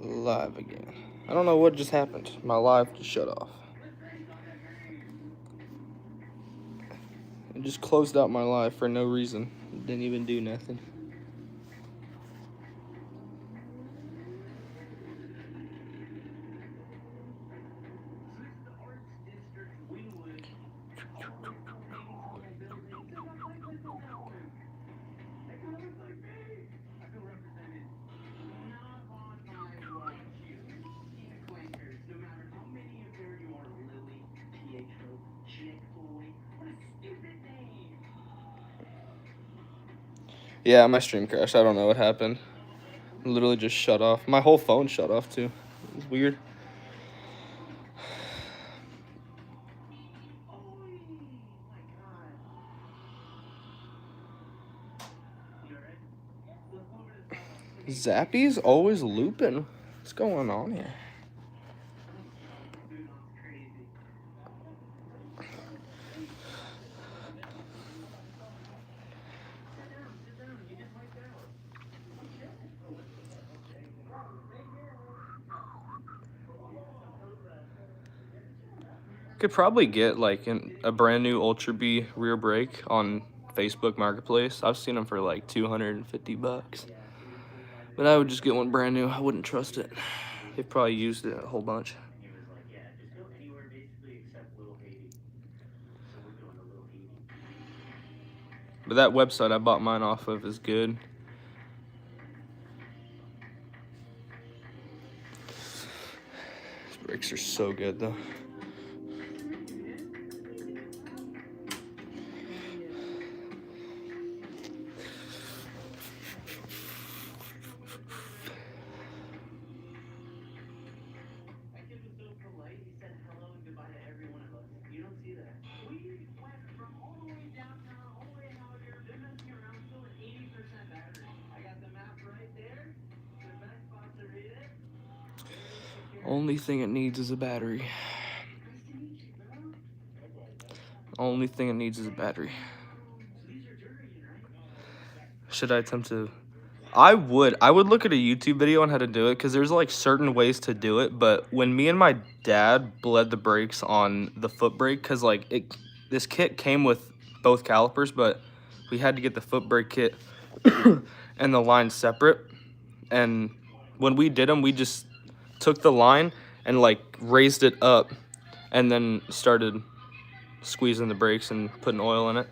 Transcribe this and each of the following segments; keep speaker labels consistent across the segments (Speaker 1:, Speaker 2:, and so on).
Speaker 1: Live again. I don't know what just happened. My live just shut off. It just closed out my live for no reason. It didn't even do nothing. Yeah, my stream crashed. I don't know what happened. It literally just shut off. My whole phone shut off too. It was weird. Zappy's always looping. What's going on here? Could probably get like a brand new Ultra B rear brake on Facebook Marketplace. I've seen them for like $250. But I would just get one brand new. I wouldn't trust it. They've probably used it a whole bunch. But that website I bought mine off of is good. These brakes are so good though. Only thing it needs is a battery. Only thing it needs is a battery. Should I attempt to? I would look at a YouTube video on how to do it because there's like certain ways to do it. But when me and my dad bled the brakes on the foot brake, because like this kit came with both calipers, but we had to get the foot brake kit and the line separate. And when we did them, we just took the line and like raised it up and then started squeezing the brakes and putting oil in it.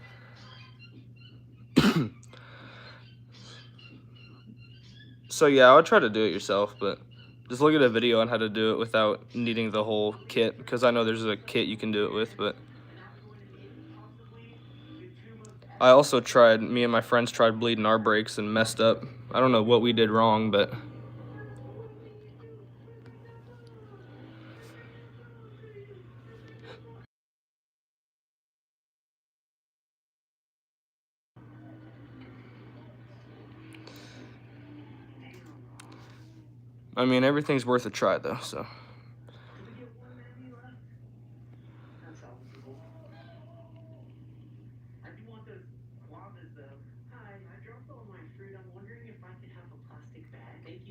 Speaker 1: So yeah, I would try to do it yourself, but just look at a video on how to do it without needing the whole kit, because I know there's a kit you can do it with, but I also tried, me and my friends tried bleeding our brakes and messed up. I don't know what we did wrong, but I mean, everything's worth a try though, so.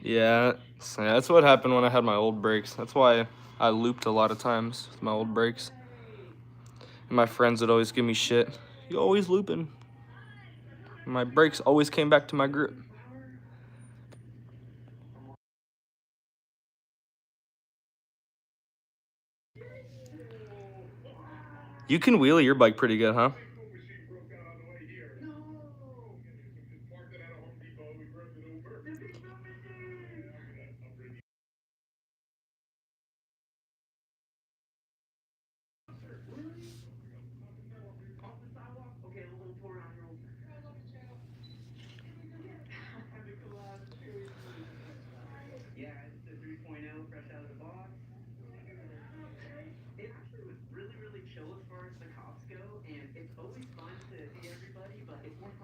Speaker 1: Yeah, so that's what happened when I had my old brakes. That's why I looped a lot of times with my old brakes. And my friends would always give me shit. You always looping. And my brakes always came back to my grip. You can wheelie your bike pretty good, huh?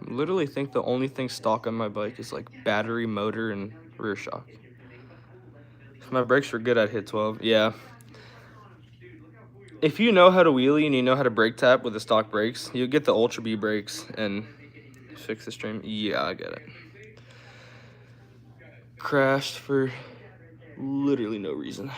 Speaker 1: I literally think the only thing stock on my bike is like battery, motor, and rear shock. If my brakes were good, I'd hit 12. Yeah. If you know how to wheelie and you know how to brake tap with the stock brakes, you get the Ultra B brakes and fix the stream. Yeah, I get it. Crashed for Literally no reason.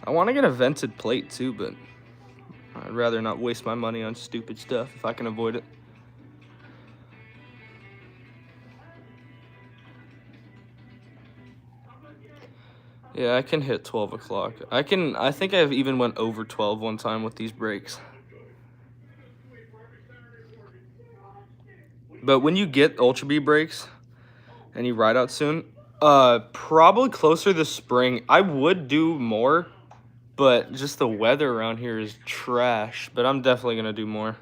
Speaker 1: I want to get a vented plate too, but I'd rather not waste my money on stupid stuff if I can avoid it. Yeah, I can hit 12 o'clock. I think I've even went over 12 one time with these brakes. But when you get Ultra B brakes and you ride out soon, probably closer this spring, I would do more, but just the weather around here is trash. But I'm definitely gonna do more.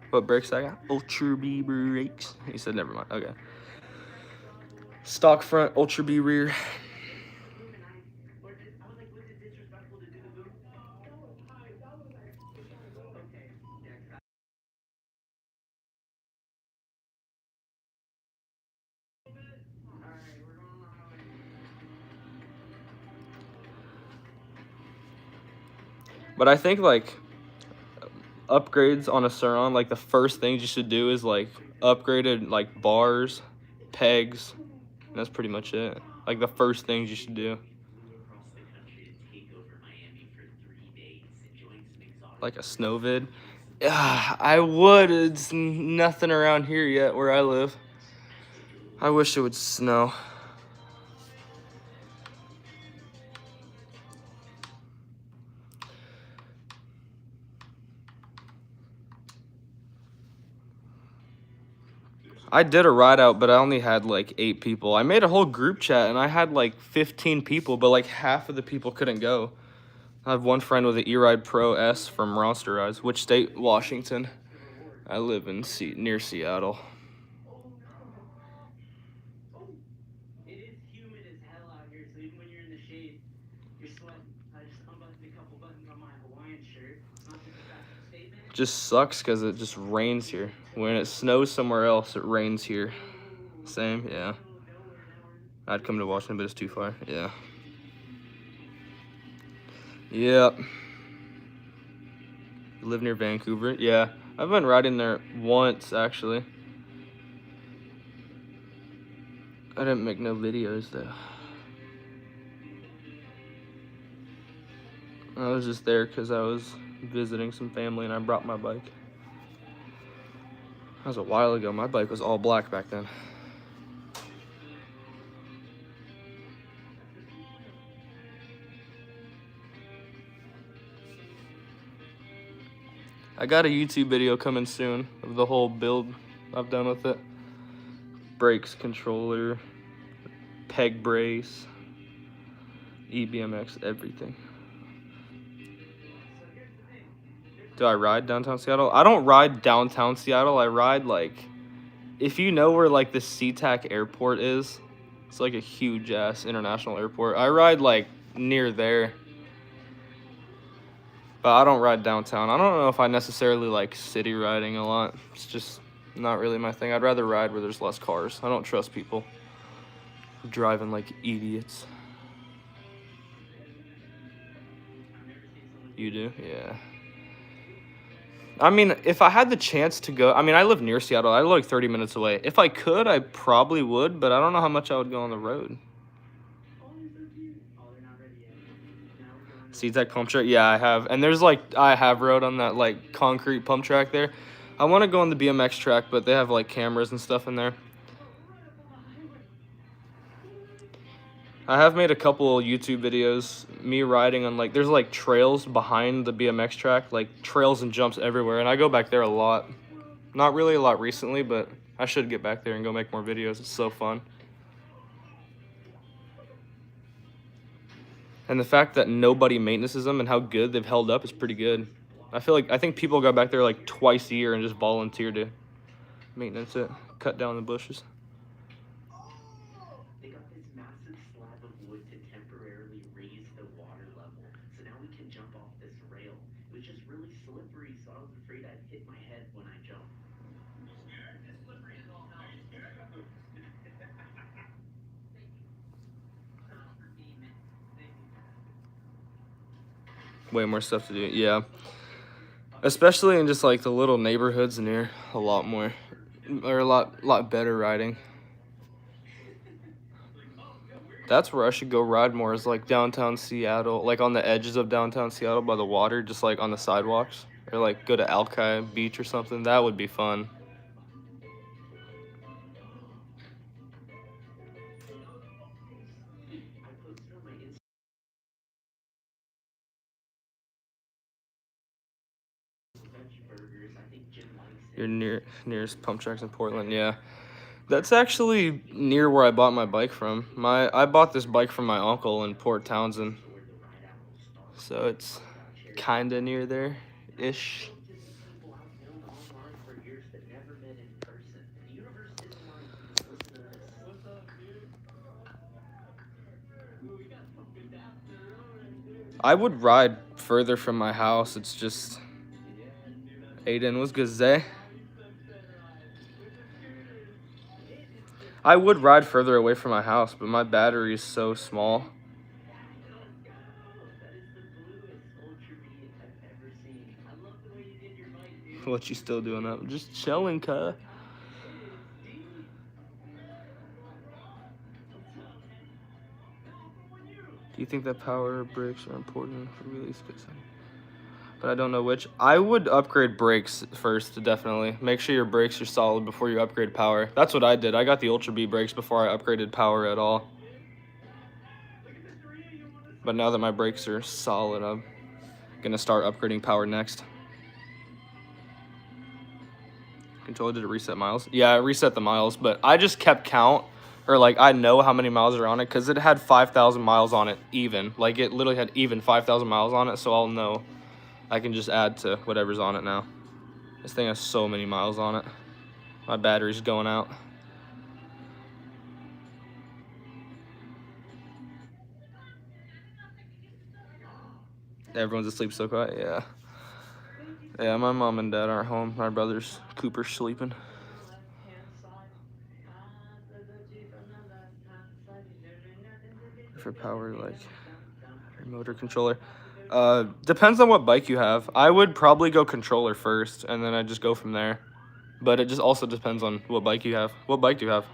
Speaker 1: What brakes I got? Ultra B brakes. He said never mind. Okay. Stock front, Ultra B rear. But I think like upgrades on a Suron, like the first things you should do is like upgraded like bars, pegs. And that's pretty much it. Like the first things you should do. Like a snow vid. I would. It's nothing around here yet where I live. I wish it would snow. I did a ride out, but I only had like 8 people. I made a whole group chat and I had like 15 people, but like half of the people couldn't go. I have one friend with an E-Ride Pro S from Rosterize. Which state? Washington. I live in near Seattle. Just sucks because it just rains here. When it snows somewhere else, it rains here. Same, yeah. I'd come to Washington, but it's too far. Yeah. Yep. You live near Vancouver? Yeah. I've been riding there once, actually. I didn't make no videos, though. I was just there because I was visiting some family and I brought my bike. That was a while ago. My bike was all black back then. I got a YouTube video coming soon of the whole build I've done with it. Brakes, controller, peg brace, EBMX, everything. Do I ride downtown Seattle? I don't ride downtown Seattle. I ride like, if you know where like the SeaTac airport is, it's like a huge ass international airport. I ride like near there. But I don't ride downtown. I don't know if I necessarily like city riding a lot. It's just not really my thing. I'd rather ride where there's less cars. I don't trust people driving like idiots. You do? Yeah. I mean, if I had the chance to go, I mean, I live near Seattle. I live like 30 minutes away. If I could, I probably would, but I don't know how much I would go on the road. SeaTac pump track? Yeah, I have. And there's like, I have rode on that like concrete pump track there. I want to go on the BMX track, but they have like cameras and stuff in there. I have made a couple YouTube videos, me riding on like, there's like trails behind the BMX track, like trails and jumps everywhere, and I go back there a lot. Not really a lot recently, but I should get back there and go make more videos. It's so fun. And the fact that nobody maintenances them and how good they've held up is pretty good. I think people go back there like twice a year and just volunteer to maintenance it, cut down the bushes. way more stuff to do. Yeah. Especially in just like the little neighborhoods near, a lot more, or a lot better riding. That's where I should go ride more, is like downtown Seattle, like on the edges of downtown Seattle by the water, just like on the sidewalks, or like go to Alki Beach or something. That would be fun. Your nearest pump tracks in Portland, yeah. That's actually near where I bought my bike from. I bought this bike from my uncle in Port Townsend, so it's kind of near there, ish. I would ride further from my house. It's just Aiden was good, Zay. I would ride further away from my house, but my battery is so small. What you still doing up? Just chilling, cuh. Do you think that power brakes are important for release? But I don't know which. I would upgrade brakes first, definitely. Make sure your brakes are solid before you upgrade power. That's what I did. I got the Ultra B brakes before I upgraded power at all. But now that my brakes are solid, I'm gonna start upgrading power next. Controller, did it reset miles? Yeah, it reset the miles, but I just kept count, or like I know how many miles are on it because it had 5,000 miles on it even. Like it literally had even 5,000 miles on it, so I'll know. I can just add to whatever's on it now. This thing has so many miles on it. My battery's going out. Everyone's asleep so quiet, yeah. Yeah, my mom and dad aren't home. My brother's Cooper's sleeping. For power, like motor controller. Depends on what bike you have. I would probably go controller first, and then I just go from there. But it just also depends on what bike you have. What bike do you have?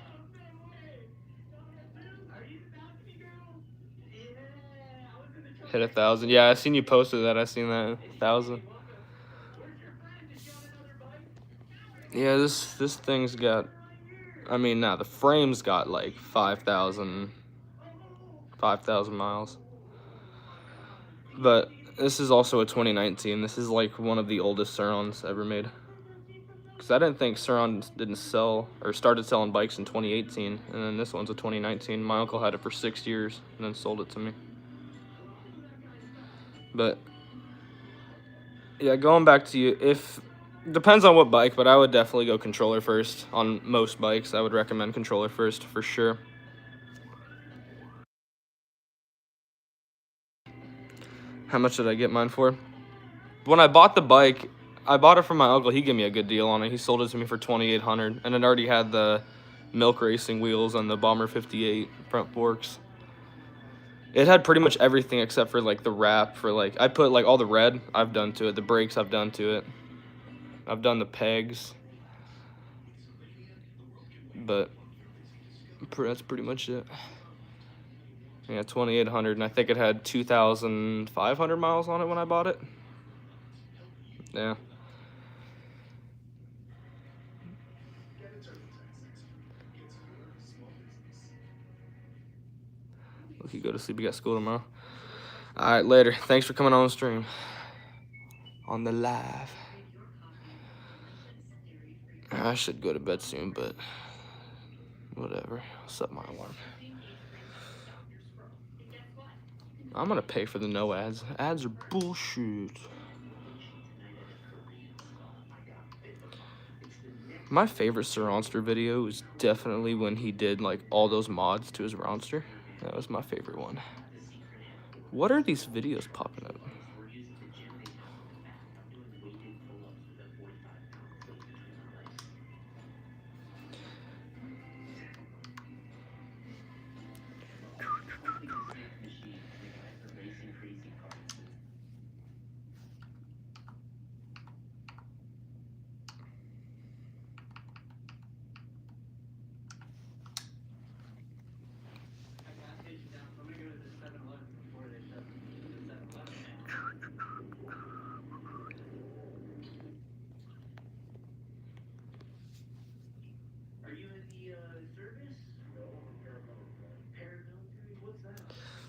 Speaker 1: Hit 1,000. Yeah, I seen you posted that. I seen that 1,000. Yeah, this thing's got. I mean, the frame's got like 5,000 miles. But this is also a 2019. This is like one of the oldest Surons ever made. Because I didn't think Suron didn't sell or started selling bikes in 2018, and then this one's a 2019. My uncle had it for 6 years and then sold it to me. But yeah, going back to you, if depends on what bike, but I would definitely go controller first on most bikes. I would recommend controller first for sure. How much did I get mine for? When I bought the bike, I bought it from my uncle. He gave me a good deal on it. He sold it to me for $2,800, and it already had the milk racing wheels and the Bomber 58 front forks. It had pretty much everything except for like the wrap for like I put like all the red I've done to it, the brakes I've done to it. I've done the pegs. But that's pretty much it. Yeah, 2,800, and I think it had 2,500 miles on it when I bought it. Yeah. Look, you go to sleep. You got school tomorrow. All right, later. Thanks for coming on the stream. On the live. I should go to bed soon, but whatever. I'll set my alarm. I'm gonna pay for the no ads. Ads are bullshit. My favorite Sir Ronster video is definitely when he did like all those mods to his Ronster. That was my favorite one. What are these videos popping up?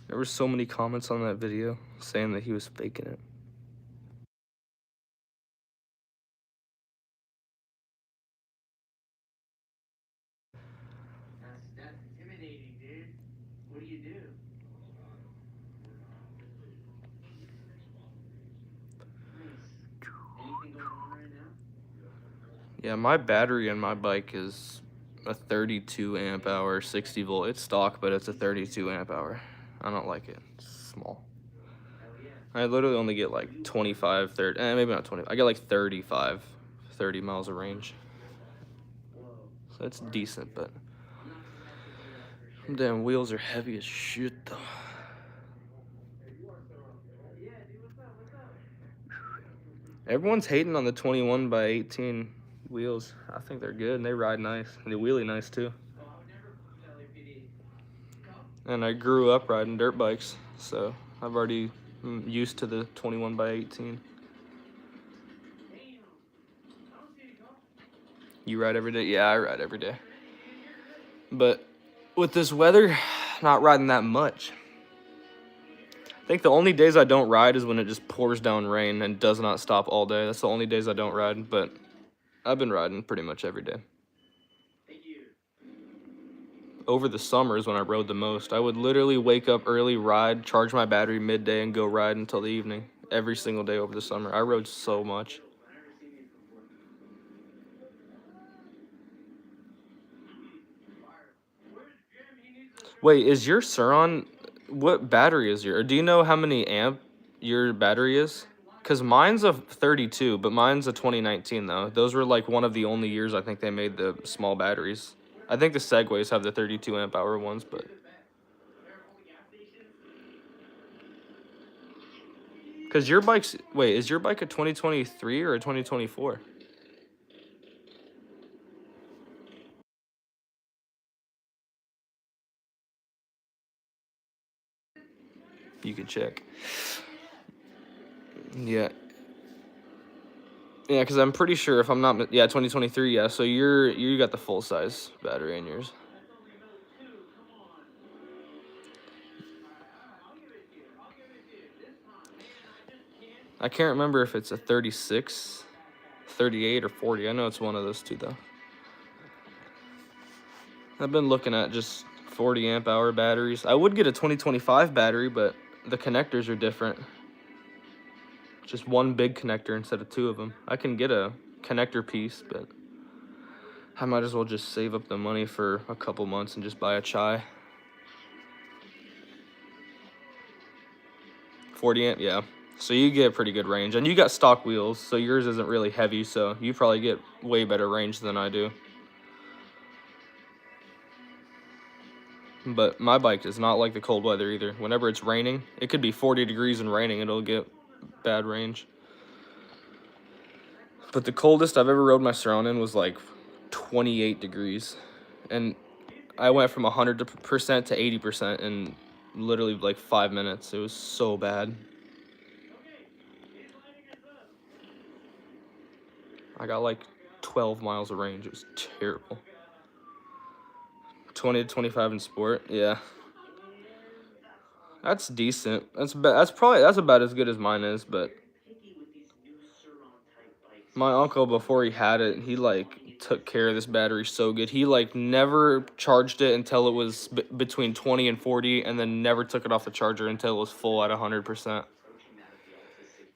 Speaker 1: There were so many comments on that video saying that he was faking it.
Speaker 2: That's intimidating, dude. What do you do? Nice. Anything going on right now?
Speaker 1: Yeah, my battery in my bike is a 32 amp hour, 60 volt. It's stock, but it's a 32 amp hour. I don't like it. It's small.
Speaker 2: Hell yeah.
Speaker 1: I literally only get like 25, 30, maybe not 20. I get like 35, 30 miles of range.
Speaker 2: Whoa.
Speaker 1: So it's decent, but
Speaker 2: I'm not gonna mess with you, that's for sure.
Speaker 1: them damn wheels are heavy as shit, though.
Speaker 2: Yeah, dude, what's up? What's up?
Speaker 1: Everyone's hating on the 21 by 18 wheels. I think they're good and they ride nice. And they wheelie nice too.
Speaker 2: Oh, I would never tell LAPD.
Speaker 1: And I grew up riding dirt bikes, so I've already used to the 21 by 18. You ride every day? Yeah, I ride every day. But with this weather, not riding that much. I think the only days I don't ride is when it just pours down rain and does not stop all day. That's the only days I don't ride, but I've been riding pretty much every day.
Speaker 2: Thank you.
Speaker 1: Over the summers when I rode the most, I would literally wake up early, ride, charge my battery midday, and go ride until the evening. Every single day over the summer. I rode so much. Wait, is your Suron, what battery is your, or do you know how many amp your battery is? Because mine's a 32, but mine's a 2019 though. Those were like one of the only years I think they made the small batteries. I think the Segways have the 32 amp hour ones, but. Because your bike's, wait, is your bike a 2023 or a 2024? You can check. Yeah. Yeah, because I'm pretty sure if I'm not, yeah, 2023, yeah. So you got the full size battery in yours. I can't remember if it's a 36, 38, or 40. I know it's one of those two though. I've been looking at just 40 amp hour batteries. I would get a 2025 battery, but the connectors are different. Just one big connector instead of two of them. I can get a connector piece, but I might as well just save up the money for a couple months and just buy a chai. 40 amp, yeah. So you get pretty good range. And you got stock wheels, so yours isn't really heavy, so you probably get way better range than I do. But my bike is not like the cold weather either. Whenever it's raining, it could be 40 degrees and raining, it'll get bad range. But the coldest I've ever rode my Surround in was like 28 degrees. And I went from 100% to 80% in literally like 5 minutes. It was so bad. I got like 12 miles of range. It was terrible. 20 to 25 in sport, yeah. That's decent. That's about as good as mine is, but my uncle, before he had it, he like took care of this battery so good. He like never charged it until it was between 20 and 40, and then never took it off the charger until it was full at 100%.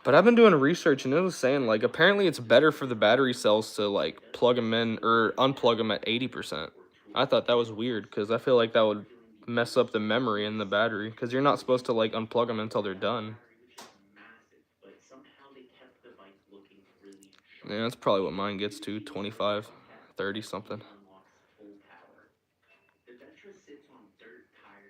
Speaker 1: But I've been doing research, and it was saying like apparently it's better for the battery cells to like plug them in or unplug them at 80%. I thought that was weird because I feel like that would mess up the memory in the battery because you're not supposed to like unplug them until they're done. Yeah, that's probably what mine gets to, 25, 30 something.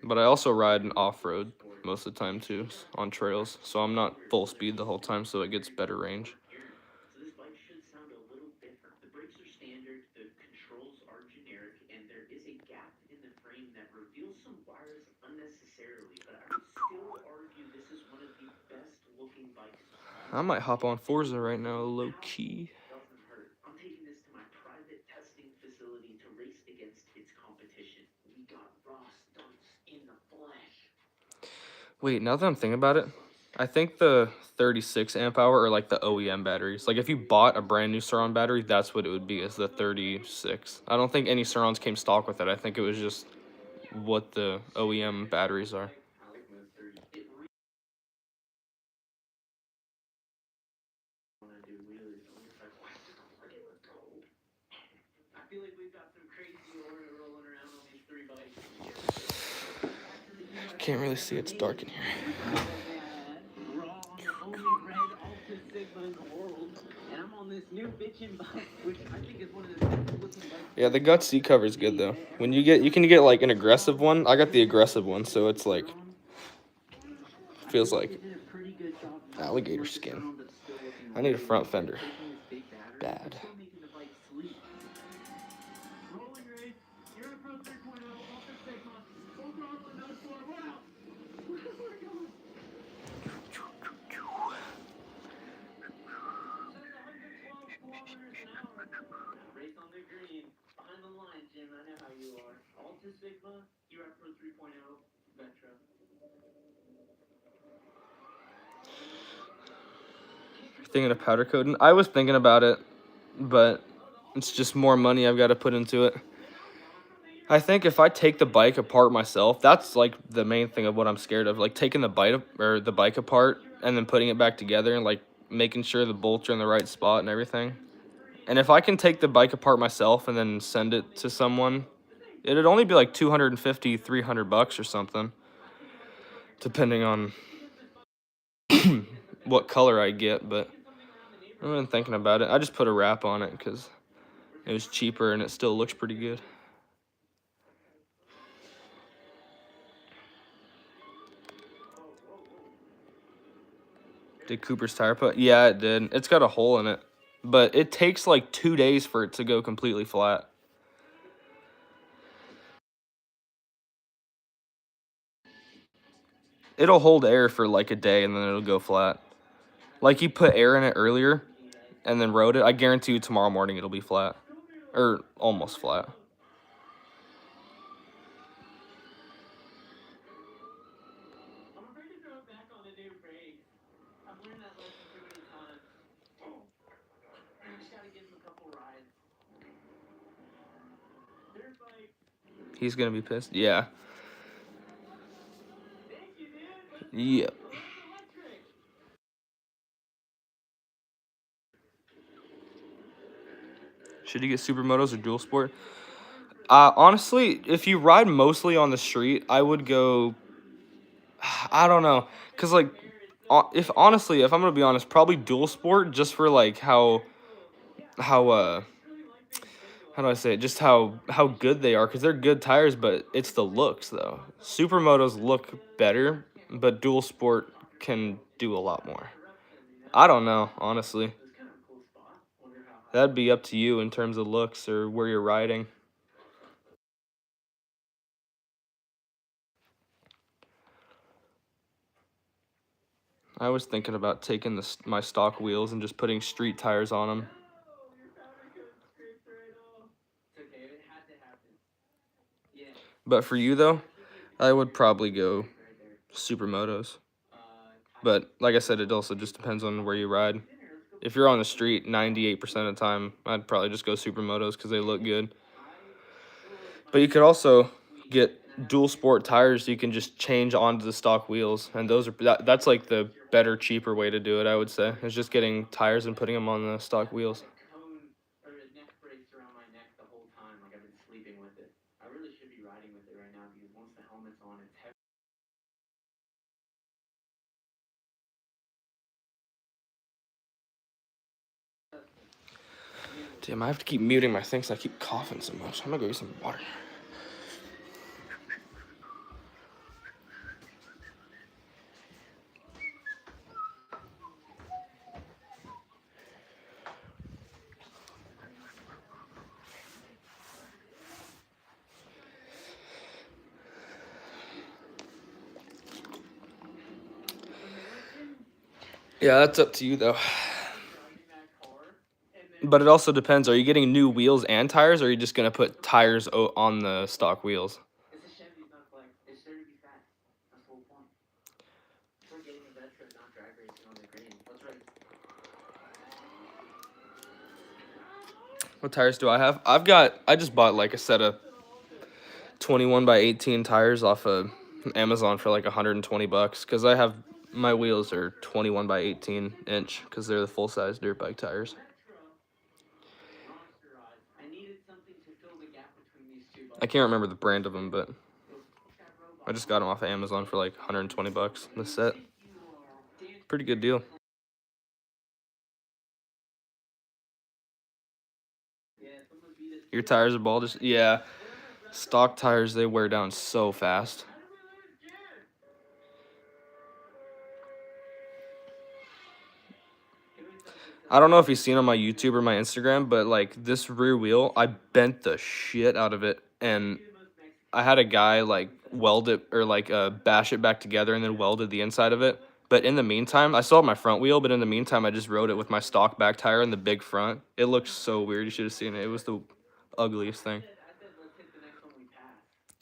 Speaker 1: But I also ride off-road most of the time too, on trails, so I'm not full speed the whole time, so it gets better range.
Speaker 2: So this bike should sound a little different. The brakes are standard, the controls are generic, and there is a gap in the frame that reveals some wires unnecessarily, but I would still argue this is one of the best looking bikes on.
Speaker 1: I might hop on Forza right now, low key.
Speaker 2: Doesn't hurt. I'm taking this to my private testing facility to race against its competition. We got raw stunts in the flesh.
Speaker 1: Wait, now that I'm thinking about it, I think the 36 amp hour are like the OEM batteries. Like if you bought a brand new Surround battery, that's what it would be, is the 36. I don't think any Surrounds came stock with it. I think it was just what the OEM batteries are.
Speaker 2: I feel like we've got some crazy aura rolling around on these 3 bikes.
Speaker 1: I can't really see, it's dark in here.
Speaker 2: We're all on the only red Alta Sigma in the world, and I'm on this new bitchin' bike, which I think is one of the best looking bikes.
Speaker 1: Yeah, the gut seat cover is good though. When you can get like an aggressive one. I got the aggressive one, so it's like feels like alligator skin. I need a front fender. Bad.
Speaker 2: Rolling race, you're a Pro 3.0, Alta Sigma, full throttle and nose floor, wow! Where are we going? Race on the green, behind the line, Jim. I know how you are. Alta Sigma, you're at Pro 3.0, Vetra.
Speaker 1: Thinking of powder coating. I was thinking about it, but it's just more money I've got to put into it. I think if I take the bike apart myself, that's like the main thing of what I'm scared of. Like taking the bike apart and then putting it back together and like making sure the bolts are in the right spot and everything. And if I can take the bike apart myself and then send it to someone, it'd only be like 250, 300 bucks or something, depending on what color I get. But I've been thinking about it. I just put a wrap on it because it was cheaper and it still looks pretty good. Did Cooper's tire put? Yeah, it did. It's got a hole in it. But it takes like 2 days for it to go completely flat. It'll hold air for like a day and then it'll go flat. Like you put air in it earlier and then rode it. I guarantee you tomorrow morning it'll be flat. Or almost flat.
Speaker 2: I'm afraid to throw it back on the new brakes. I've learned that lesson too many times. I just gotta give him a couple rides. Dirt bike.
Speaker 1: He's gonna be pissed. Yeah.
Speaker 2: Thank you, dude.
Speaker 1: Yep.
Speaker 2: Electric.
Speaker 1: Should you get supermotos or dual sport? Honestly, if you ride mostly on the street, I would go. I don't know, cause like, if honestly, if I'm gonna be honest, probably dual sport just for like how how do I say it? Just how good they are, cause they're good tires, but it's the looks though. Supermotos look better, but dual sport can do a lot more. I don't know, honestly. That'd be up to you in terms of looks or where you're riding. I was thinking about taking my stock wheels and just putting street tires on them. But for you though, I would probably go supermotos. But like I said, it also just depends on where you ride. If you're on the street 98% of the time, I'd probably just go supermotos because they look good. But you could also get dual sport tires you can just change onto the stock wheels, and those are that's like the better, cheaper way to do it, I would say, is just getting tires and putting them on the stock wheels.
Speaker 2: Or a neck brace around my neck the whole time, like I've been sleeping with it. I really should be riding with it right now because once the helmet's on, it's heavy.
Speaker 1: Damn, I have to keep muting my things. I keep coughing so much. I'm gonna go get some water. Yeah, that's up to you though. But it also depends. Are you getting new wheels and tires, or are you just gonna put tires on the stock wheels?
Speaker 2: It's a Chevy, it's not a flex. It's there to be fast. That's the whole point.
Speaker 1: What tires do I have? I just bought like a set of 21 by 18 tires off of Amazon for like $120 because I have my wheels are 21 by 18 inch because they're the full size dirt bike tires. I can't remember the brand of them, but I just got them off of Amazon for like $120 the set. Pretty good deal. Your tires are bald? Yeah. Stock tires, they wear down so fast. I don't know if you've seen on my YouTube or my Instagram, but like this rear wheel, I bent the shit out of it, and I had a guy like weld it or like bash it back together and then welded the inside of it. But in the meantime, I still have my front wheel, but in the meantime, I just rode it with my stock back tire and the big front. It looked so weird. You should have seen it. It was the ugliest thing.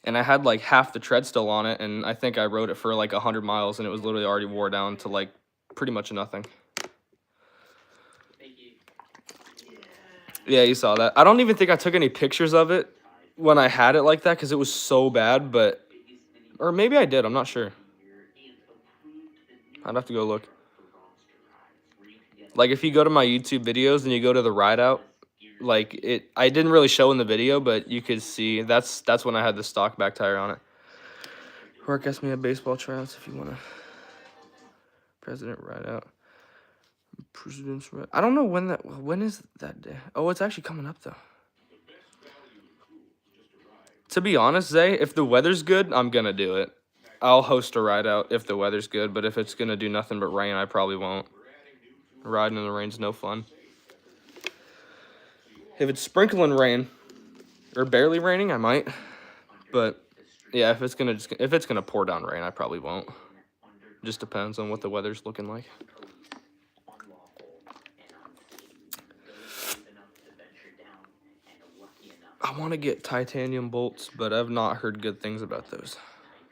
Speaker 1: And I had like half the tread still on it, and I think I rode it for like 100 miles, and it was literally already wore down to like pretty much nothing. Yeah, you saw that. I don't even think I took any pictures of it when I had it like that because it was so bad, but... Or maybe I did, I'm not sure. I'd have to go look. Like, if you go to my YouTube videos and you go to the ride out, like, I didn't really show in the video, but you could see, that's when I had the stock back tire on it. Work asked me at baseball tryouts if you want to... President ride out. President's ride... I don't know when is that day? Oh, it's actually coming up, though. To be honest, Zay, if the weather's good, I'm gonna do it. I'll host a ride out if the weather's good, but if it's gonna do nothing but rain, I probably won't. Riding in the rain's no fun. If it's sprinkling rain or barely raining, I might. But yeah, if it's gonna pour down rain, I probably won't. Just depends on what the weather's looking like. I want to get titanium bolts, but I've not heard good things about those.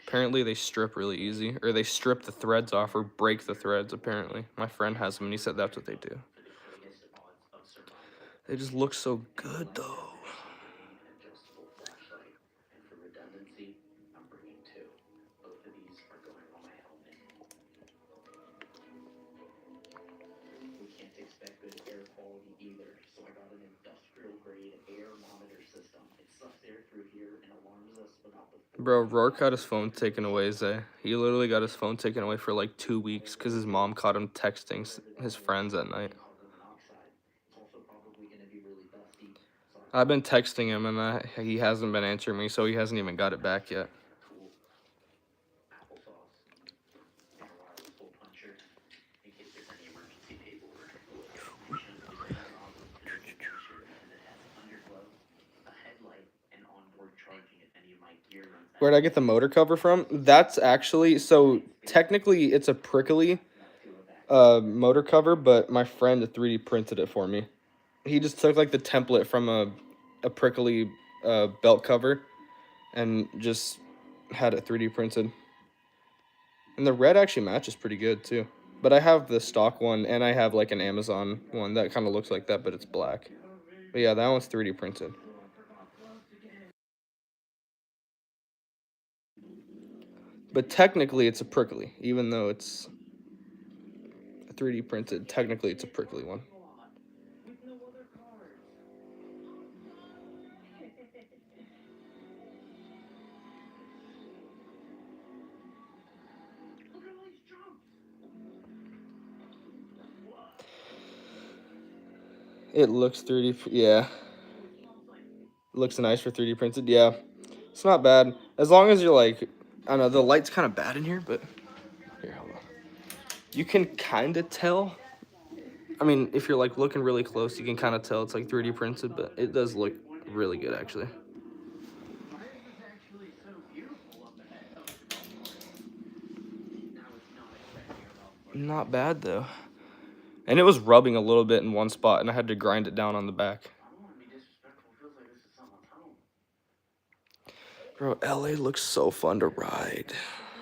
Speaker 1: Apparently they strip really easy, or they strip the threads off or break the threads, apparently. My friend has them, and he said that's what they do. They just look so good, though. Bro, Rourke got his phone taken away, Zay. He literally got his phone taken away for like 2 weeks because his mom caught him texting his friends at night. I've been texting him and he hasn't been answering me, so he hasn't even got it back yet. Where'd I get the motor cover from? That's actually, so technically it's a prickly motor cover, but my friend 3D printed it for me. He just took like the template from a prickly belt cover and just had it 3D printed. And the red actually matches pretty good too. But I have the stock one and I have like an Amazon one that kind of looks like that, but it's black. But yeah, that one's 3D printed. But technically it's a prickly, even though it's 3D printed. Technically it's a prickly one. It looks 3D, yeah. Looks nice for 3D printed, yeah. It's not bad. As long as you're like, I don't know, the light's kind of bad in here, but here, hold on. You can kind of tell. I mean, if you're like looking really close, you can kind of tell it's like 3D printed, but it does look really good actually. Not bad though. And it was rubbing a little bit in one spot, and I had to grind it down on the back. Bro, LA looks so fun to ride.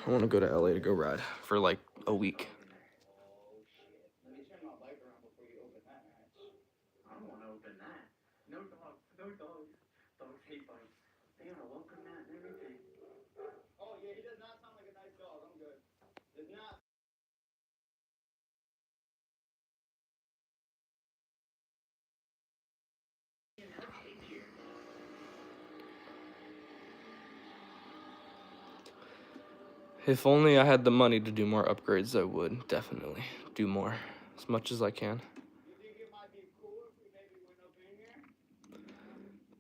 Speaker 1: I want to go to LA to go ride for like a week.
Speaker 2: Let me turn my bike around before you open that hatch. I don't want to open that. No dogs. No dogs. Dogs hate bikes. They got a welcome mat and everything. Oh yeah, he does not sound like a nice dog. I'm good. Does not.
Speaker 1: If only I had the money to do more upgrades, I would definitely do more, as much as I can.
Speaker 2: You think it might be cool if we maybe went up in here?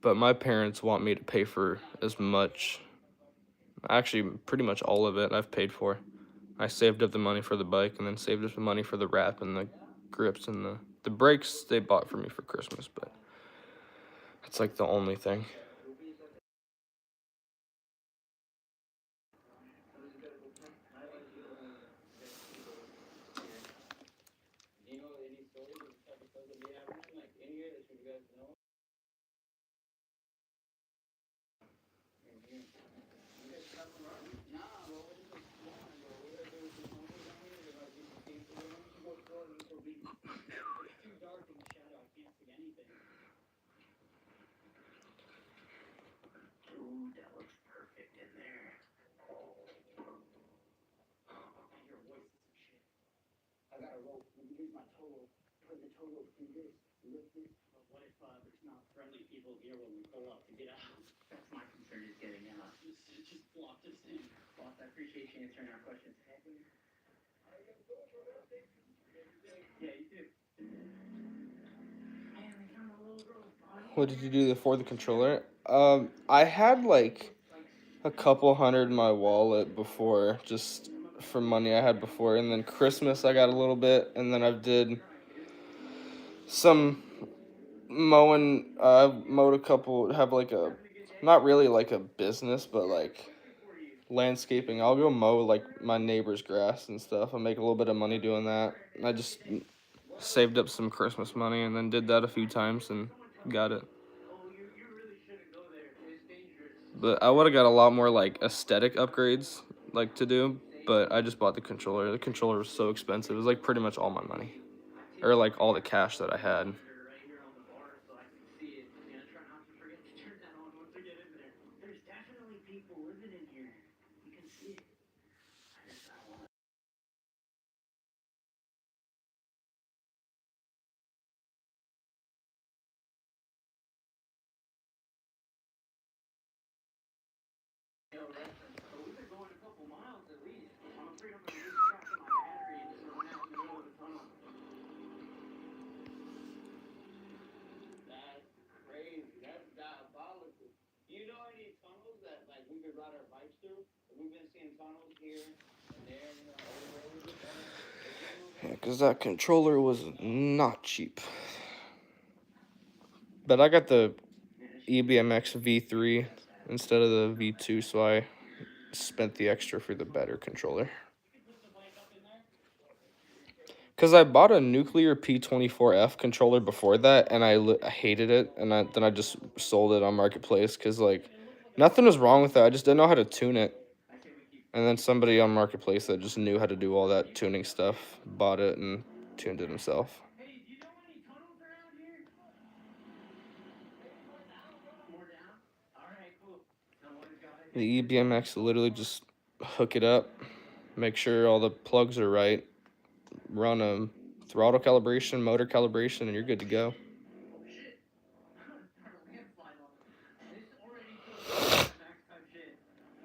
Speaker 1: But my parents want me to pay for as much, actually pretty much all of it I've paid for. I saved up the money for the bike and then saved up the money for the wrap and the grips and the brakes they bought for me for Christmas, but it's like the only thing.
Speaker 2: Do you know any stories of the type of stuff that be happening, like in here that you guys know? In here. You guys got some run? Nah, bro, we're just exploring, bro. We're gonna do some tunnels down here that like we can see through them. Go forward and so we. It's too dark in the shadow. I can't see anything. Ooh, that looks perfect in there. I hear voices and shit. I got a rope. Let me use my toe rope. Put the toe rope through this. Lift this. But what if there's not friendly people here when we pull up to get out? That's my concern is getting out. Just block this in. Boss, I appreciate you answering our questions. Happy? Yeah, you do. Man, we found a little girl's body.
Speaker 1: What did you do for the controller? I had like a couple hundred in my wallet before, just for money I had before, and then Christmas I got a little bit, and then I did some mowing. Mowed a couple, have like a, not really like a business, but like landscaping. I'll go mow like my neighbor's grass and stuff. I make a little bit of money doing that. I just saved up some Christmas money and then did that a few times and got it. But I would have got a lot more like aesthetic upgrades like to do, but I just bought the controller. The controller was so expensive. It was like pretty much all my money, or like all the cash that I had.
Speaker 2: There's definitely people living in here. You can see it. I just don't want to. But we've been going a couple miles at least. I'm afraid I'm gonna lose track of my battery and just run out in the middle of the tunnel. That's crazy. That's diabolical. Do you know any tunnels that like we could ride our bikes through? We've been seeing tunnels here and there, you know,
Speaker 1: Yeah, because that controller was not cheap. But I got the EBMX V3 instead of the V2, so I spent the extra for the better controller. Because I bought a nuclear P24F controller before that, and I hated it, and then I just sold it on Marketplace, because, like, nothing was wrong with it, I just didn't know how to tune it. And then somebody on Marketplace that just knew how to do all that tuning stuff bought it and tuned it himself.
Speaker 2: Hey, do you know any tunnels around here? More down? Alright, cool.
Speaker 1: The EBMX literally just hook it up, make sure all the plugs are right, run a throttle calibration, motor calibration, and you're good to go.
Speaker 2: Oh shit. Our landslide on it. This already feels like max type shit.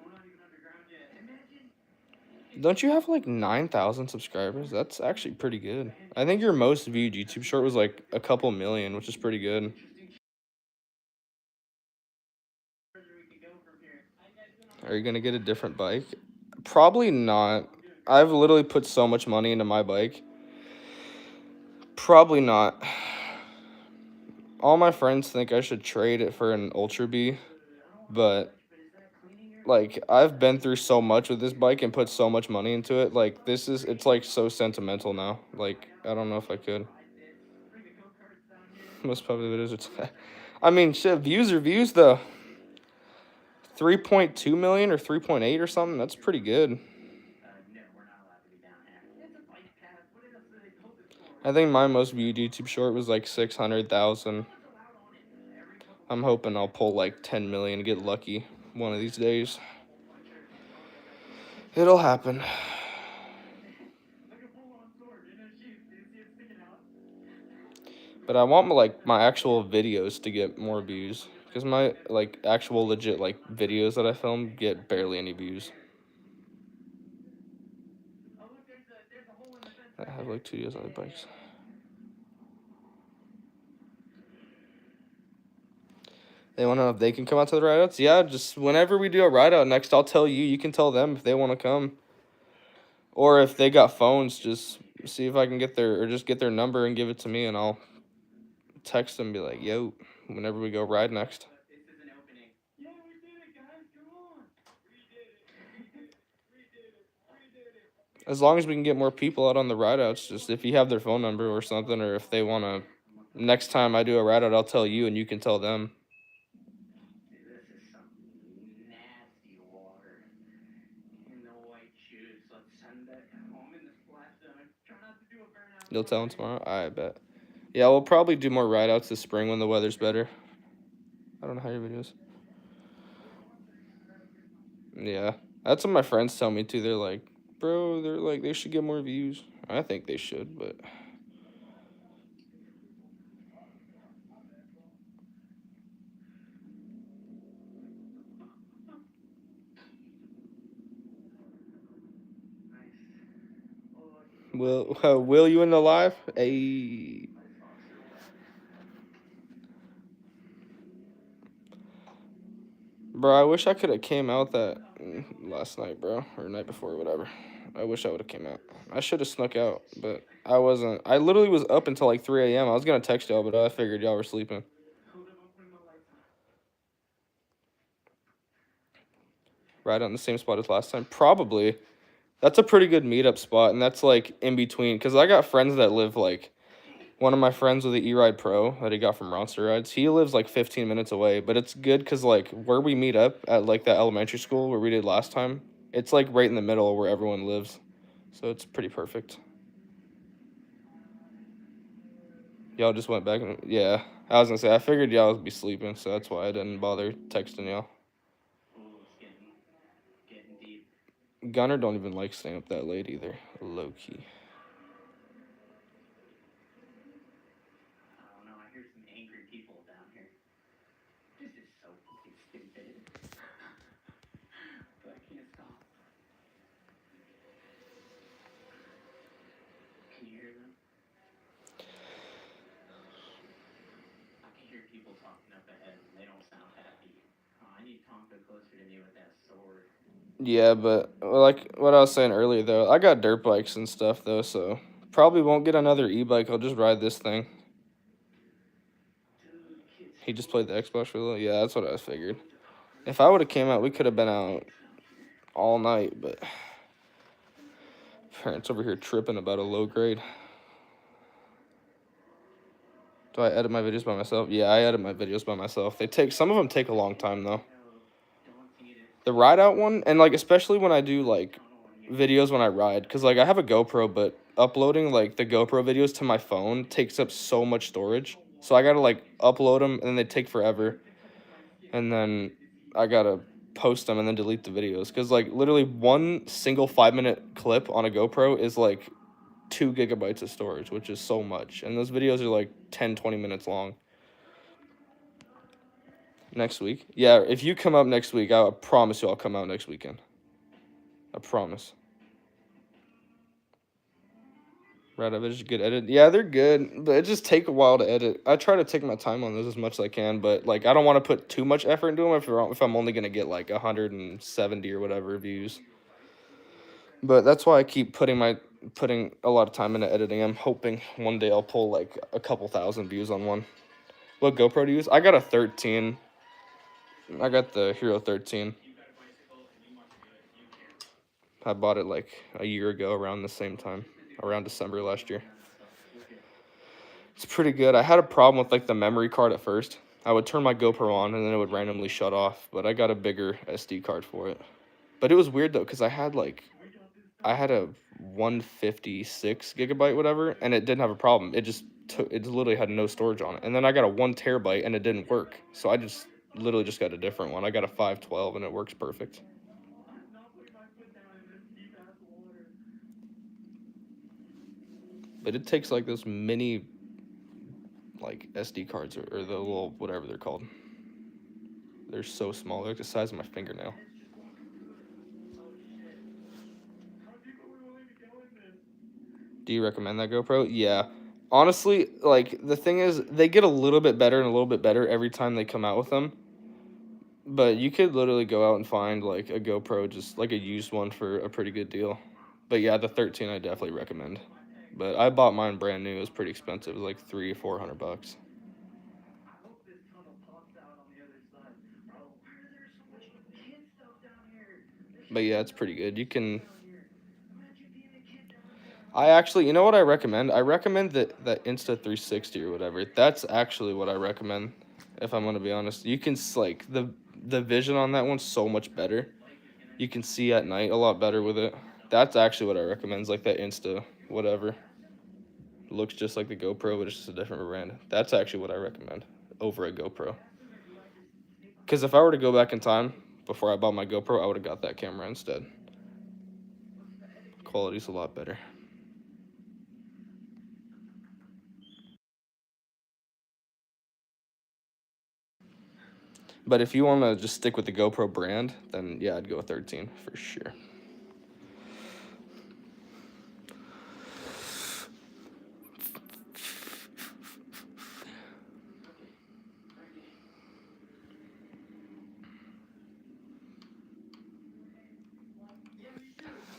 Speaker 2: We're not even underground yet. Imagine.
Speaker 1: Don't you have like 9,000 subscribers? That's actually pretty good. I think your most viewed YouTube short was like a couple million, which is pretty good. Are you gonna get a different bike? Probably not. I've literally put so much money into my bike. Probably not. All my friends think I should trade it for an Ultra B, but like I've been through so much with this bike and put so much money into it. Like it's like so sentimental now. Like I don't know if I could. Most popular videos. I mean, shit. Views are views though. 3.2 million or 3.8 or something. That's pretty good.
Speaker 2: No, we're not allowed to be down here.
Speaker 1: I think my most viewed YouTube short was like 600,000. I'm hoping I'll pull like 10 million and get lucky one of these days. It'll happen. But I want my actual videos to get more views, because my like actual legit like videos that I film get barely any views. I have like 2 years on the bikes. They want to know if they can come out to the rideouts. Yeah, just whenever we do a rideout next, I'll tell you. You can tell them if they want to come, or if they got phones, just see if I can get their number and give it to me, and I'll text them and be like, "Yo," whenever we go ride next. As long as we can get more people out on the rideouts, just if you have their phone number or something, or if they want to, next time I do a rideout, I'll tell you and you can tell them.
Speaker 2: This is some nasty water. In the white shoes. Let's send that home in the splash zone. Try not to do a burnout.
Speaker 1: You'll tell them tomorrow? I bet. Yeah, we'll probably do more rideouts this spring when the weather's better. I don't know how your videos. Yeah, that's what my friends tell me too. They're like, bro, they're like, they should get more views. I think they should, but will you in the live? Hey, bro, I wish I could have came out that last night, bro, or night before, whatever. I wish I would have came out. I should have snuck out, but I wasn't. I literally was up until like 3 a.m. I was gonna text y'all, but I figured y'all were sleeping. Right on the same spot as last time, probably. That's a pretty good meetup spot, and that's like in between, because I got friends that live like. One of my friends with the E-Ride Pro that he got from Ronster Rides, he lives like 15 minutes away, but it's good because like where we meet up at like that elementary school where we did last time, it's like right in the middle of where everyone lives, so it's pretty perfect. Y'all just went back and yeah, I was gonna say I figured y'all would be sleeping, so that's why I didn't bother texting y'all.
Speaker 2: Getting deep.
Speaker 1: Gunner don't even like staying up that late either, low key.
Speaker 2: I don't know. I hear some angry people down here. This is so fucking stupid. But I can't stop. Can you hear them? I can hear people talking up ahead and they don't sound happy. Oh, I need Tonka closer to me with that sword.
Speaker 1: Yeah, but like what I was saying earlier though, I got dirt bikes and stuff though, so probably won't get another e-bike. I'll just ride this thing. He just played the Xbox for a little. Yeah, that's what I figured. If I would have came out, we could have been out all night, but parents over here tripping about a low grade. Do I edit my videos by myself? Yeah, I edit my videos by myself. Some of them take a long time though. The ride out one, and like especially when I do like videos when I ride, because like I have a GoPro, but uploading like the GoPro videos to my phone takes up so much storage. So I gotta like upload them, and then they take forever, and then I gotta post them and then delete the videos, because like literally one single 5-minute clip on a GoPro is like 2 gigabytes of storage, which is so much, and those videos are like 10-20 minutes long. Next week, yeah, if you come up next week, I promise you I'll come out next weekend. I promise. Right, it's a good edit. Yeah, they're good, but it just take a while to edit. I try to take my time on those as much as I can, but like I don't want to put too much effort into them if I'm only gonna get like 170 or whatever views. But that's why I keep putting a lot of time into editing. I'm hoping one day I'll pull like a couple thousand views on one. What GoPro to use? I got a 13. I got the Hero 13. I bought it like a year ago around the same time, around December last year. It's pretty good. I had a problem with like the memory card at first. I would turn my GoPro on and then it would randomly shut off, but I got a bigger SD card for it. But it was weird though, because I had like I had a 156 gigabyte whatever, and it didn't have a problem. It literally had no storage on it. And then I got a 1 terabyte and it didn't work. So I just literally just got a different one. I got a 512 and it works perfect. But it takes like those mini like SD cards or the little whatever they're called. They're so small. They're like the size of my fingernail. Do you recommend that GoPro? Yeah. Honestly, like the thing is they get a little bit better and a little bit better every time they come out with them. But you could literally go out and find like a GoPro, just like a used one for a pretty good deal. But yeah, the 13 I definitely recommend. But I bought mine brand new. It was pretty expensive. It was like $300 or $400. But yeah, it's pretty good. You can. I actually, you know what I recommend? I recommend that Insta360 or whatever. That's actually what I recommend. If I'm gonna be honest, you can like the vision on that one's so much better. You can see at night a lot better with it. That's actually what I recommend. Is like that Insta whatever. Looks just like the GoPro, but it's just a different brand. That's actually what I recommend over a GoPro. Because if I were to go back in time before I bought my GoPro, I would have got that camera instead. Quality's a lot better. But if you want to just stick with the GoPro brand, then yeah, I'd go with 13 for sure.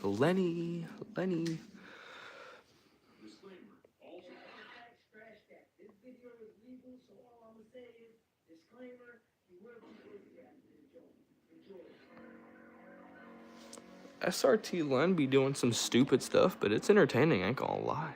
Speaker 1: Lenny. SRT Len be doing some stupid stuff, but it's entertaining, I ain't gonna lie.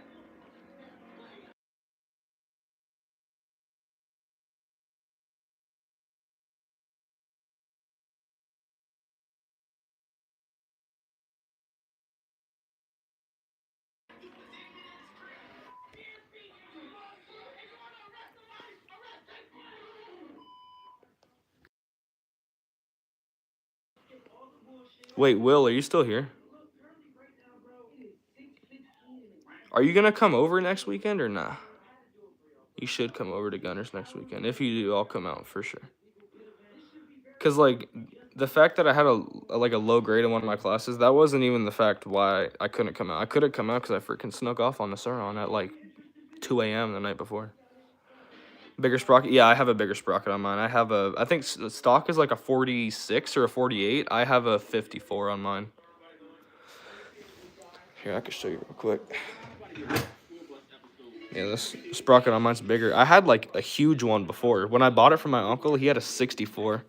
Speaker 1: Wait, Will, are you still here? Are you gonna come over next weekend or nah? You should come over to Gunners next weekend. If you do, I'll come out for sure. Cause like the fact that I had a low grade in one of my classes, that wasn't even the fact why I couldn't come out. I couldn't come out because I freaking snuck off on the Suron at like 2 a.m. the night before. Bigger sprocket? Yeah, I have a bigger sprocket on mine. I think the stock is like a 46 or a 48. I have a 54 on mine. Here, I can show you real quick. Yeah, this sprocket on mine's bigger. I had like a huge one before. When I bought it from my uncle, he had a 64.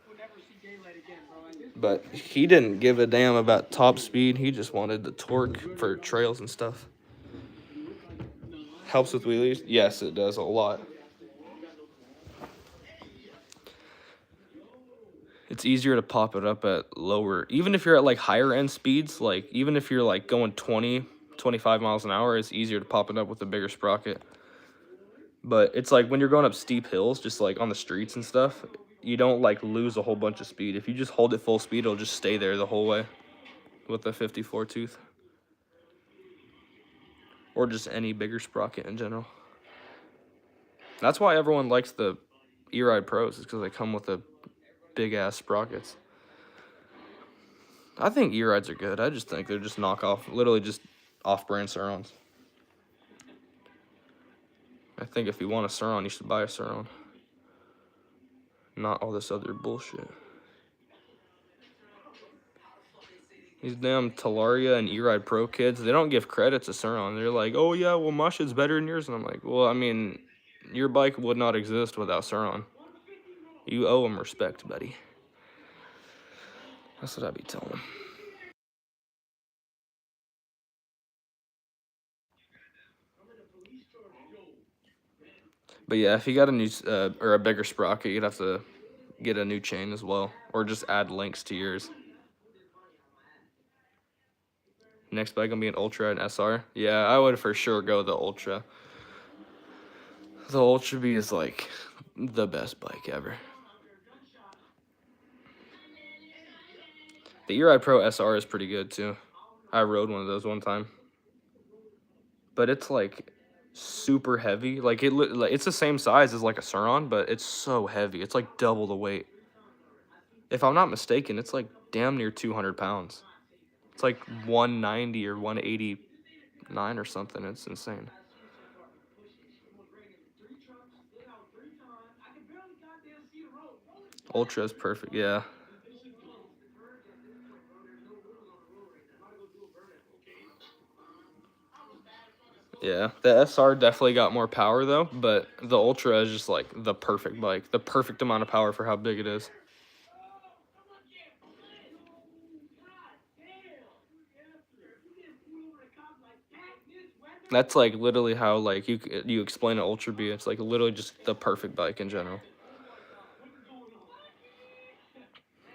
Speaker 1: But he didn't give a damn about top speed. He just wanted the torque for trails and stuff. Helps with wheelies? Yes, it does a lot. It's easier to pop it up at lower, even if you're at like higher end speeds, like even if you're like going 20, 25 miles an hour, it's easier to pop it up with a bigger sprocket. But it's like when you're going up steep hills, just like on the streets and stuff, you don't like lose a whole bunch of speed. If you just hold it full speed, it'll just stay there the whole way with the 54 tooth. Or just any bigger sprocket in general. That's why everyone likes the E-Ride Pros, is because they come with the big ass sprockets. I think E-Rides are good. I just think they're just knockoff, literally just off-brand Surons. I think if you want a Suron, you should buy a Suron. Not all this other bullshit. These damn Talaria and E-Ride Pro kids, they don't give credit to Suron. They're like, oh yeah, well my shit's better than yours. And I'm like, well, I mean, your bike would not exist without Suron. You owe them respect, buddy. That's what I be telling them. But yeah, if you got a new or a bigger sprocket, you'd have to get a new chain as well, or just add links to yours. Next bike gonna be an Ultra and SR. Yeah, I would for sure go the Ultra. The Ultra B is like the best bike ever. The Eride Pro SR is pretty good too. I rode one of those one time. But it's like super heavy. Like it's the same size as like a Suron, but it's so heavy. It's like double the weight. If I'm not mistaken, it's like damn near 200 pounds. It's like 190 or 189 or something. It's insane. Ultra is perfect, yeah. Yeah, the SR definitely got more power though, but the Ultra is just like the perfect bike, the perfect amount of power for how big it is. That's like literally how like you explain an Ultra B. It's like literally just the perfect bike in general.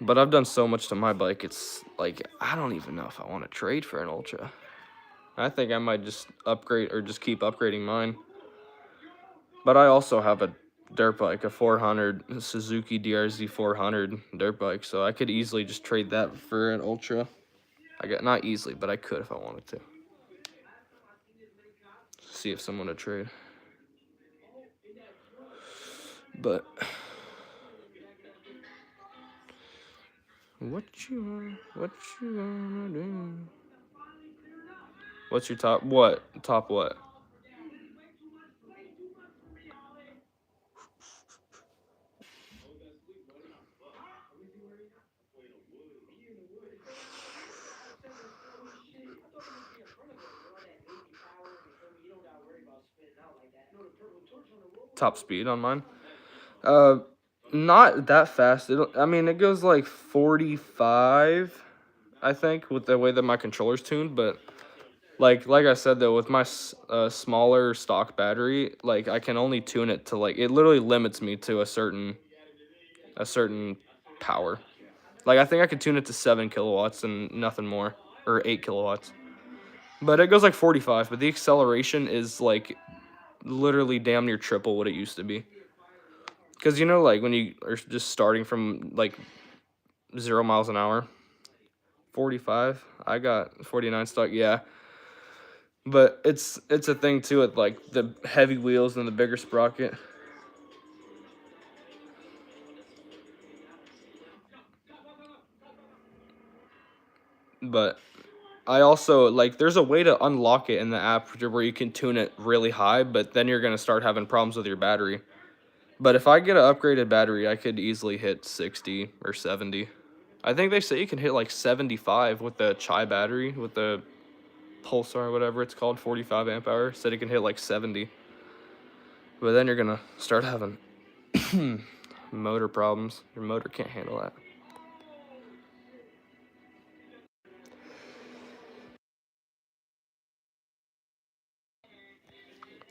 Speaker 1: But I've done so much to my bike, it's like I don't even know if I want to trade for an Ultra. I think I might just upgrade or just keep upgrading mine. But I also have a dirt bike, a 400 Suzuki DRZ 400 dirt bike, so I could easily just trade that for an Ultra. I got not easily, but I could if I wanted to. See if someone would trade. But what you wanna do? What's your top? What top? What? Top speed on mine? Not that fast. I mean, it goes like 45, I think, with the way that my controller's tuned. But like I said though, with my smaller stock battery, like I can only tune it to like it literally limits me to a certain power. Like I think I could tune it to 7 kilowatts and nothing more, or 8 kilowatts. But it goes like 45. But the acceleration is like literally damn near triple what it used to be. Because you know, like when you are just starting from like 0 miles an hour, 45. I got 49 stock. Yeah, but it's a thing too with like the heavy wheels and the bigger sprocket. But I also like there's a way to unlock it in the app where you can tune it really high, but then you're gonna start having problems with your battery. But if I get an upgraded battery, I could easily hit 60 or 70. I think they say you can hit like 75 with the Chai battery, with the Pulsar or whatever it's called, 45 amp hour. Said it can hit like 70. But then you're gonna start having motor problems. Your motor can't handle that.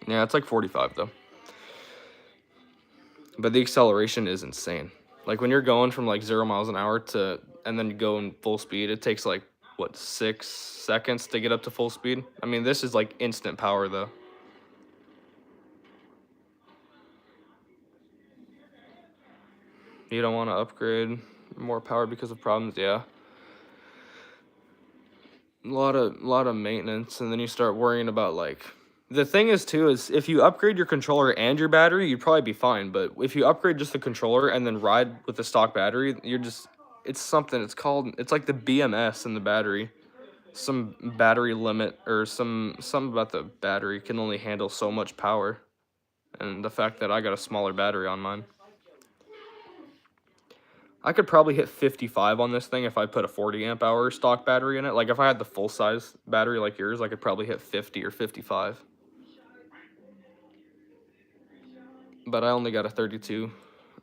Speaker 1: Yeah, it's like 45 though. But the acceleration is insane. Like when you're going from like 0 miles an hour to, and then you go in full speed, it takes like, what, 6 seconds to get up to full speed? I mean, this is like instant power though. You don't want to upgrade more power because of problems, yeah. A lot of maintenance, and then you start worrying about like the thing is too is if you upgrade your controller and your battery, you'd probably be fine. But if you upgrade just the controller and then ride with the stock battery, you're just it's something. It's like the BMS in the battery. Some battery limit or something about the battery can only handle so much power, and the fact that I got a smaller battery on mine. I could probably hit 55 on this thing if I put a 40 amp hour stock battery in it. Like if I had the full size battery like yours, I could probably hit 50 or 55. But I only got a 32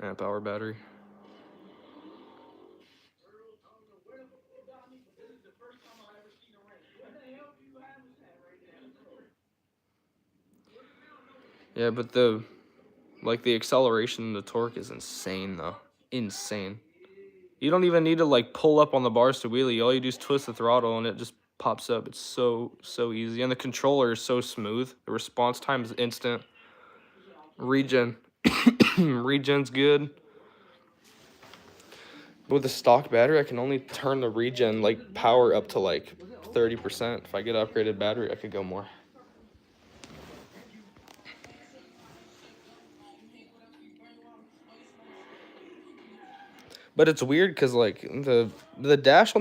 Speaker 1: amp hour battery. Yeah, but the acceleration and the torque is insane though. Insane. You don't even need to like pull up on the bars to wheelie. All you do is twist the throttle and it just pops up. It's so easy, and the controller is so smooth. The response time is instant. Regen, regen's good. But with the stock battery, I can only turn the regen like power up to like 30%. If I get an upgraded battery, I could go more. But it's weird because like the dash on these